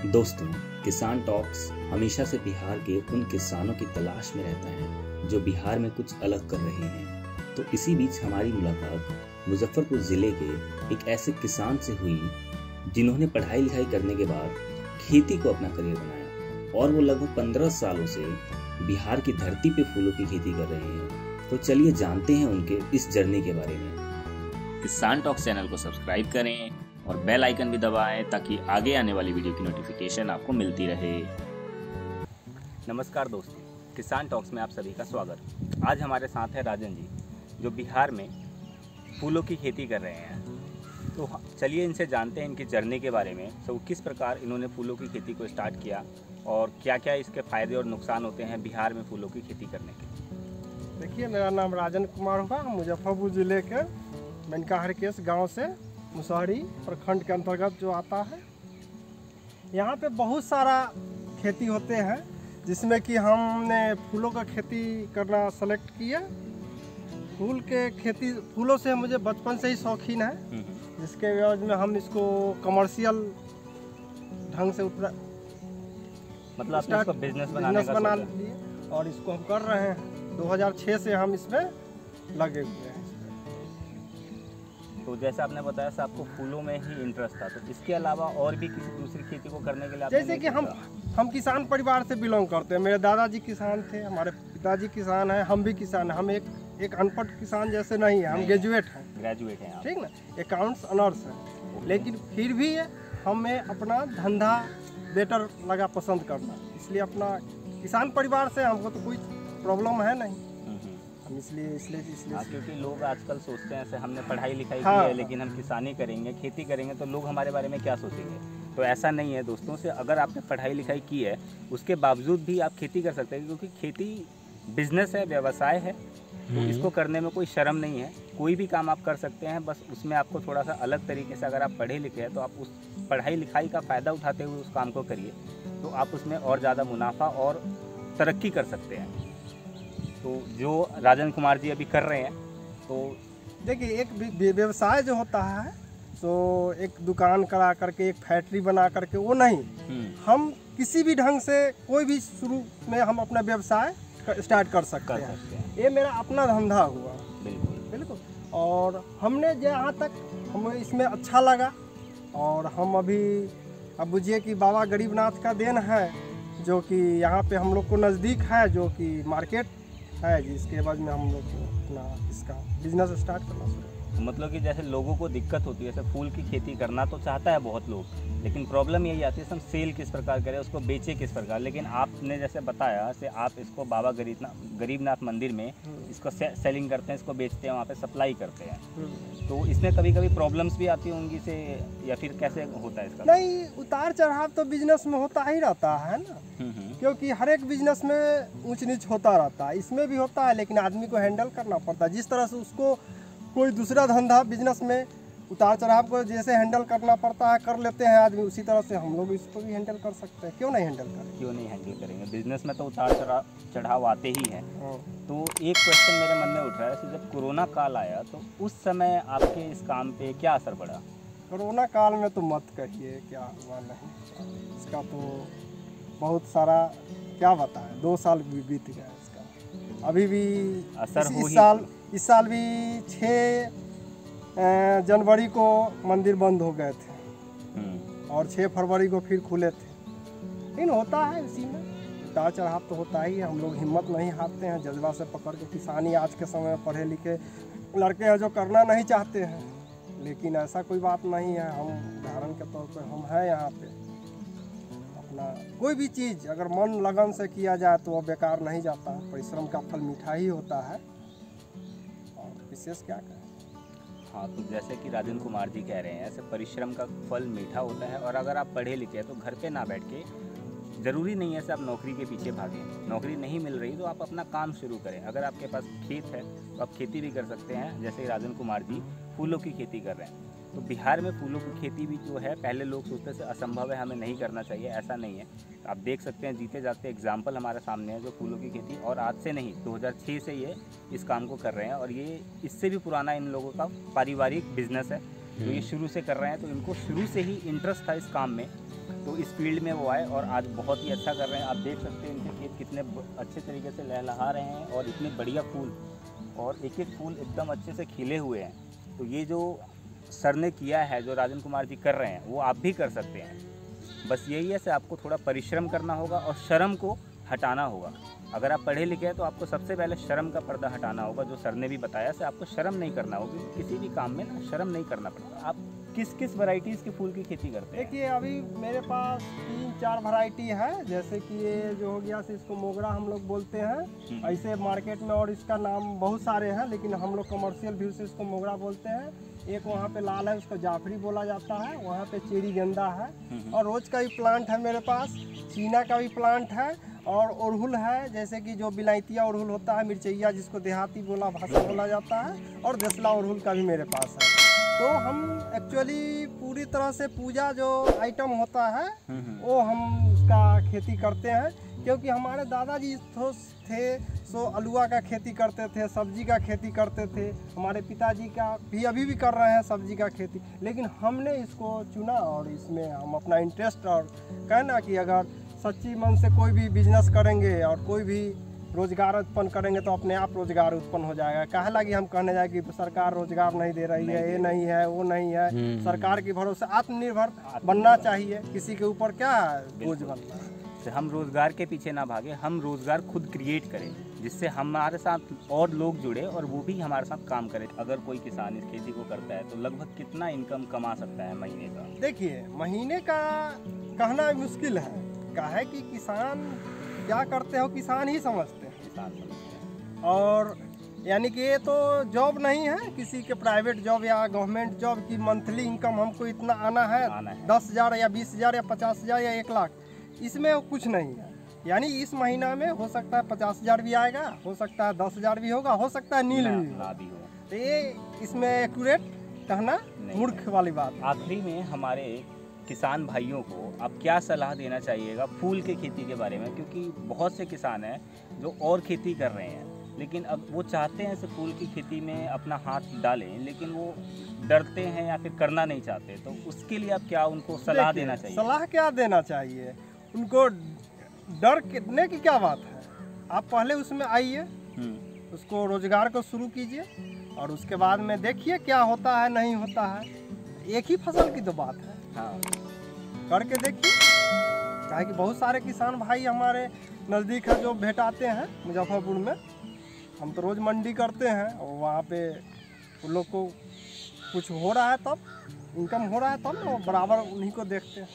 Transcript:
दोस्तों, किसान टॉक्स हमेशा से बिहार के उन किसानों की तलाश में रहता है जो बिहार में कुछ अलग कर रहे हैं। तो इसी बीच हमारी मुलाकात मुजफ्फरपुर जिले के एक ऐसे किसान से हुई जिन्होंने पढ़ाई लिखाई करने के बाद खेती को अपना करियर बनाया और वो लगभग 15 सालों से बिहार की धरती पे फूलों की खेती कर रहे हैं। तो चलिए जानते हैं उनके इस जर्नी के बारे में। किसान टॉक्स चैनल को सब्सक्राइब करें और बेल आइकन भी दबाएं ताकि आगे आने वाली वीडियो की नोटिफिकेशन आपको मिलती रहे। नमस्कार दोस्तों, किसान टॉक्स में आप सभी का स्वागत। आज हमारे साथ है राजन जी जो बिहार में फूलों की खेती कर रहे हैं। तो चलिए इनसे जानते हैं इनकी जर्नी के बारे में। तो किस प्रकार इन्होंने फूलों की खेती को स्टार्ट किया और क्या क्या इसके फ़ायदे और नुकसान होते हैं बिहार में फूलों की खेती करने के। देखिए, मेरा नाम राजन कुमार हुआ, मुजफ्फरपुर ज़िले के मेनका हरकेश गांव से मुसहरी प्रखंड के अंतर्गत जो आता है। यहाँ पे बहुत सारा खेती होते हैं जिसमें कि हमने फूलों का खेती करना सेलेक्ट किया। फूलों से मुझे बचपन से ही शौकीन है, जिसके एवज में हम इसको कमर्शियल ढंग से मतलब आपने इसको बिजनेस बना लिए और इसको हम कर रहे हैं। 2006 से हम इसमें लगे हुए हैं। तो जैसा आपने बताया सर, आपको फूलों में ही इंटरेस्ट था, तो इसके अलावा और भी किसी दूसरी खेती को करने के लिए जैसे कि हम किसान परिवार से बिलोंग करते हैं। मेरे दादाजी किसान थे, हमारे पिताजी किसान हैं, हम भी किसान हैं। हम एक अनपढ़ किसान जैसे नहीं है, हम ग्रेजुएट हैं, ठीक ना, अकाउंट्स ऑनर्स हैं। लेकिन फिर भी हमें अपना धंधा बेटर लगा पसंद करना, इसलिए अपना किसान परिवार से हमको तो कोई प्रॉब्लम है नहीं। हम इसलिए क्योंकि लोग आजकल सोचते हैं ऐसे हमने पढ़ाई लिखाई की है लेकिन हम किसानी करेंगे, खेती करेंगे तो लोग हमारे बारे में क्या सोचेंगे। तो ऐसा नहीं है दोस्तों। से अगर आपने पढ़ाई लिखाई की है उसके बावजूद भी आप खेती कर सकते हैं, क्योंकि खेती बिजनेस है, व्यवसाय है। तो इसको करने में कोई शर्म नहीं है, कोई भी काम आप कर सकते हैं। बस उसमें आपको थोड़ा सा अलग तरीके से, अगर आप पढ़े लिखे हैं तो आप उस पढ़ाई लिखाई का फ़ायदा उठाते हुए उस काम को करिए, तो आप उसमें और ज़्यादा मुनाफा और तरक्की कर सकते हैं। तो जो राजन कुमार जी अभी कर रहे हैं, तो देखिए, एक व्यवसाय जो होता है तो एक दुकान करा करके, एक फैक्ट्री बना करके वो नहीं, हम किसी भी ढंग से कोई भी शुरू में हम अपना व्यवसाय स्टार्ट कर सकते हैं। ये मेरा अपना धंधा हुआ। बिल्कुल। और हमने जहाँ तक हमें इसमें अच्छा लगा, और हम अभी अब बुझिए कि बाबा गरीबनाथ का देन है, जो कि यहाँ पे हम लोग को नज़दीक है, जो कि मार्केट है, जिसके बाद में हम लोग को अपना इसका बिजनेस स्टार्ट करना शुरू। मतलब कि जैसे लोगों को दिक्कत होती है, जैसे फूल की खेती करना तो चाहता है बहुत लोग, लेकिन प्रॉब्लम यही आती है हम सेल किस प्रकार करें, उसको बेचे किस प्रकार। लेकिन आपने जैसे बताया से आप इसको बाबा गरीबनाथ मंदिर में इसको सेलिंग करते हैं, इसको बेचते हैं, वहाँ पे सप्लाई करते हैं। तो इसमें कभी कभी प्रॉब्लम्स भी आती होंगी से, या फिर कैसे होता है इसका? नहीं, उतार चढ़ाव तो बिजनेस में होता ही रहता है ना, क्योंकि हर एक बिजनेस में ऊंच नीच होता रहता है। इसमें भी होता है, लेकिन आदमी को हैंडल करना पड़ता है। जिस तरह से उसको कोई दूसरा धंधा बिजनेस में उतार चढ़ाव को जैसे हैंडल करना पड़ता है, कर लेते हैं आदमी, उसी तरह से हम लोग इसको भी हैंडल कर सकते हैं। क्यों नहीं हैंडल करेंगे? बिजनेस में तो उतार चढ़ाव आते ही हैं। तो एक क्वेश्चन मेरे मन में उठ रहा है कि जब कोरोना काल आया तो उस समय आपके इस काम पे क्या असर पड़ा? कोरोना काल में तो मत कहिए क्या हुआ, नहीं इसका तो बहुत सारा क्या बताएं। 2 साल बीत गया इसका, अभी भी असर इस साल भी 6 जनवरी को मंदिर बंद हो गए थे और 6 फरवरी को फिर खुले थे। लेकिन होता है, इसी में उतार चढ़ाव तो होता ही है। हम लोग हिम्मत नहीं हारते हैं, जज्बा से पकड़ के। किसानी आज के समय में पढ़े लिखे लड़के हैं जो करना नहीं चाहते हैं, लेकिन ऐसा कोई बात नहीं है। हम उदाहरण के तौर पर हम हैं यहाँ पे। अपना कोई भी चीज़ अगर मन लगन से किया जाए तो वह बेकार नहीं जाता। परिश्रम का फल मीठा ही होता है, और विशेष क्या करें। हाँ, तो जैसे कि राजन कुमार जी कह रहे हैं, ऐसे परिश्रम का फल मीठा होता है। और अगर आप पढ़े लिखे हैं तो घर पे ना बैठ के, ज़रूरी नहीं है कि आप नौकरी के पीछे भागें। नौकरी नहीं मिल रही तो आप अपना काम शुरू करें। अगर आपके पास खेत है तो आप खेती भी कर सकते हैं, जैसे राजन कुमार जी फूलों की खेती कर रहे हैं। तो बिहार में फूलों की खेती भी जो है, पहले लोग सोचते थे असंभव है, हमें नहीं करना चाहिए, ऐसा नहीं है। आप देख सकते हैं, जीते जाते एग्जाम्पल हमारे सामने है जो फूलों की खेती, और आज से नहीं 2006 से ये इस काम को कर रहे हैं। और ये इससे भी पुराना इन लोगों का पारिवारिक बिजनेस है, तो ये शुरू से कर रहे हैं। तो इनको शुरू से ही इंटरेस्ट था इस काम में। तो इस फील्ड में वो आए और आज बहुत ही अच्छा कर रहे हैं। आप देख सकते हैं इनके खेत कितने अच्छे तरीके से लहलहा रहे हैं और इतने बढ़िया फूल, और एक एक फूल एकदम अच्छे से खिले हुए हैं। तो ये जो सर ने किया है, जो राजन कुमार जी कर रहे हैं, वो आप भी कर सकते हैं। बस यही है, से आपको थोड़ा परिश्रम करना होगा और शर्म को हटाना होगा। अगर आप पढ़े लिखे हैं तो आपको सबसे पहले शर्म का पर्दा हटाना होगा, जो सर ने भी बताया, से आपको शर्म नहीं करना होगी। किसी भी काम में ना शर्म नहीं करना पड़ता। आप किस किस वैरायटीज़ के फूल की खेती करते हैं? देखिए अभी मेरे पास 3-4 वैरायटी है। जैसे कि ये जो हो गया, इसको मोगरा हम लोग बोलते हैं। ऐसे मार्केट में और इसका नाम बहुत सारे हैं, लेकिन हम लोग कमर्शियल व्यू से इसको मोगरा बोलते हैं। एक वहाँ पे लाल है, उसको जाफरी बोला जाता है। वहाँ पे चेरी गेंदा है, और रोज का भी प्लांट है मेरे पास। चीना का भी प्लांट है, और अड़हुल है, जैसे कि जो बिलायतिया अड़हुल होता है, मिर्चैया जिसको देहाती भाषा बोला जाता है, और देसला अड़हुल का भी मेरे पास है। तो हम एक्चुअली पूरी तरह से पूजा जो आइटम होता है वो हम उसका खेती करते हैं, क्योंकि हमारे दादाजी थे सो अलुआ का खेती करते थे, सब्जी का खेती करते थे। हमारे पिताजी का भी अभी भी कर रहे हैं सब्जी का खेती, लेकिन हमने इसको चुना और इसमें हम अपना इंटरेस्ट और कहना कि अगर सच्ची मन से कोई भी बिजनेस करेंगे और कोई भी रोजगार उत्पन्न करेंगे तो अपने आप रोजगार उत्पन्न हो जाएगा। काहे लगी हम कहने जाए कि सरकार रोजगार नहीं दे रही है, ये नहीं है, वो नहीं है। सरकार के भरोसे आत्मनिर्भर बनना चाहिए, किसी के ऊपर क्या बोझ बनना है। हम रोजगार के पीछे ना भागे, हम रोजगार खुद क्रिएट करें, जिससे हमारे साथ और लोग जुड़े और वो भी हमारे साथ काम करें। अगर कोई किसान इस खेती को करता है तो लगभग कितना इनकम कमा सकता है महीने का? देखिए महीने का कहना मुश्किल है, काहे कि किसान क्या करते हो किसान ही समझते हैं। और यानी कि ये तो जॉब नहीं है किसी के, प्राइवेट जॉब या गवर्नमेंट जॉब की मंथली इनकम हमको इतना आना है 10,000 या 20,000 या 50,000 या 1 लाख, इसमें कुछ नहीं है। यानी इस महीना में हो सकता है 50,000 भी आएगा, हो सकता है 10,000 भी होगा, हो सकता है नील भी होगा। तो ये इसमें एक्यूरेट कहना मूर्ख वाली बात। आखिरी में हमारे किसान भाइयों को आप क्या सलाह देना चाहिएगा फूल के खेती के बारे में? क्योंकि बहुत से किसान हैं जो और खेती कर रहे हैं, लेकिन अब वो चाहते हैं इस फूल की खेती में अपना हाथ डालें, लेकिन वो डरते हैं या फिर करना नहीं चाहते। तो उसके लिए आप क्या उनको सलाह देना चाहिए? सलाह क्या देना चाहिए उनको? डर कितने की क्या बात है, आप पहले उसमें आइए, उसको रोजगार को शुरू कीजिए, और उसके बाद में देखिए क्या होता है नहीं होता है। एक ही फसल की तो बात है, हाँ करके देखिए। काहे कि बहुत सारे किसान भाई हमारे नज़दीक है जो भेटाते हैं मुजफ्फरपुर में। हम तो रोज़ मंडी करते हैं, और वहाँ पे उन लोग को कुछ हो रहा है तब इनकम हो रहा है तब ना बराबर उन्हीं को देखते हैं।